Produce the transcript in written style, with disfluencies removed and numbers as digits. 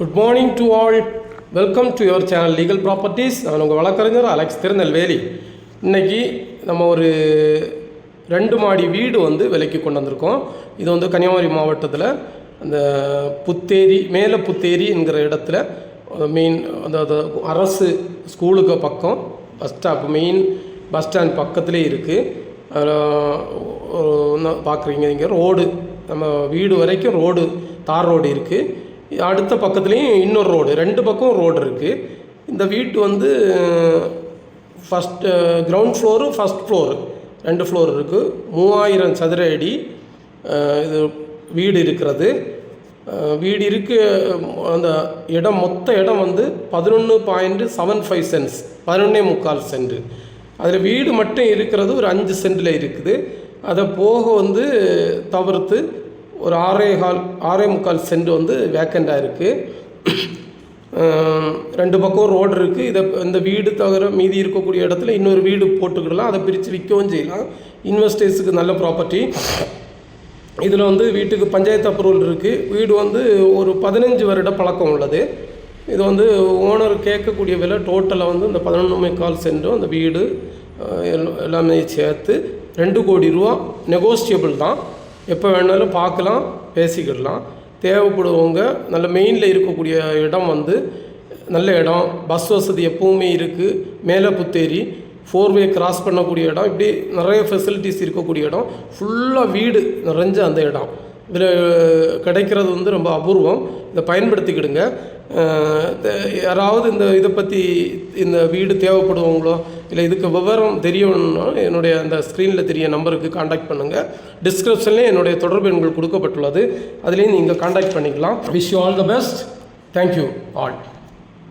Good morning to all. Welcome to your channel Legal Properties. நான் உங்கள் வழக்கறிஞர் Alex Tirunelveli. இன்றைக்கி நம்ம ஒரு 2 மாடி வீடு விலைக்கு கொண்டு வந்திருக்கோம். இது கன்னியாகுமரி மாவட்டத்தில் அந்த புத்தேரி மேலே புத்தேரி என்கிற இடத்துல மெயின் அந்த அரசு ஸ்கூலுக்கு பக்கம் bus stop main bus stand பக்கத்துலேயே இருக்குது. அதில் பார்க்குறீங்க இங்கே ரோடு நம்ம வீடு வரைக்கும் ரோடு தார் ரோடு இருக்குது. அடுத்த பக்கத்துலேயும் இன்னொரு ரோடு, 2 பக்கம் ரோடு இருக்குது. இந்த வீட்டு first ground floor first floor 2 floor இருக்குது. 3000 சதுர அடி இது வீடு இருக்கிறது. வீடு இருக்கு அந்த இடம் மொத்த இடம் 11.75 சென்ட்ஸ் 11.25 சென்ட். அதில் வீடு மட்டும் இருக்கிறது ஒரு 5 சென்டில் இருக்குது. அதை போக தவிர்த்து ஒரு 6.25 சென்ட் வேக்கண்டாக இருக்குது. 2 பக்கம் ரோடு இருக்குது. இந்த வீடு தவிர மீதி இருக்கக்கூடிய இடத்துல இன்னொரு வீடு போட்டுக்கிடலாம். அதை பிரித்து விற்கவும் செய்யலாம். இன்வெஸ்டர்ஸுக்கு நல்ல ப்ராப்பர்ட்டி. இதில் வீட்டுக்கு பஞ்சாயத்து அப்ரூவல் இருக்குது. வீடு ஒரு 15 வருட பழக்கம் உள்ளது. இது ஓனர் கேட்கக்கூடிய விலை டோட்டலாக இந்த 11.25 சென்ட்டும் அந்த வீடு எல்லாமே சேர்த்து 2 கோடி ரூபா. நெகோசியபிள் தான். எப்போ வேணாலும் பார்க்கலாம், பேசிக்கிடலாம். தேவைப்படுவவங்க நல்ல மெயினில் இருக்கக்கூடிய இடம் நல்ல இடம். பஸ் வசதி எப்பவுமே இருக்குது. மேலே புத்தேரி 4-வே கிராஸ் பண்ணக்கூடிய இடம். இப்படி நிறைய ஃபெசிலிட்டிஸ் இருக்கக்கூடிய இடம். ஃபுல்லாக வீடு நிறைஞ்ச அந்த இடம். இதில் கிடைக்கிறது ரொம்ப அபூர்வம். இதை பயன்படுத்திக்கிடுங்க. யாராவது இதை பற்றி இந்த வீடு தேவைப்படுவங்களோ இல்லை இதுக்கு விவரம் தெரியணும்னா என்னுடைய அந்த ஸ்க்ரீனில் தெரிய நம்பருக்கு காண்டாக்ட் பண்ணுங்கள். டிஸ்கிரிப்ஷன்லேயே என்னுடைய தொடர்பு எண்கள் கொடுக்கப்பட்டுள்ளது. அதுலேயும் நீங்கள் காண்டாக்ட் பண்ணிக்கலாம். Wish you all the best. Thank you all.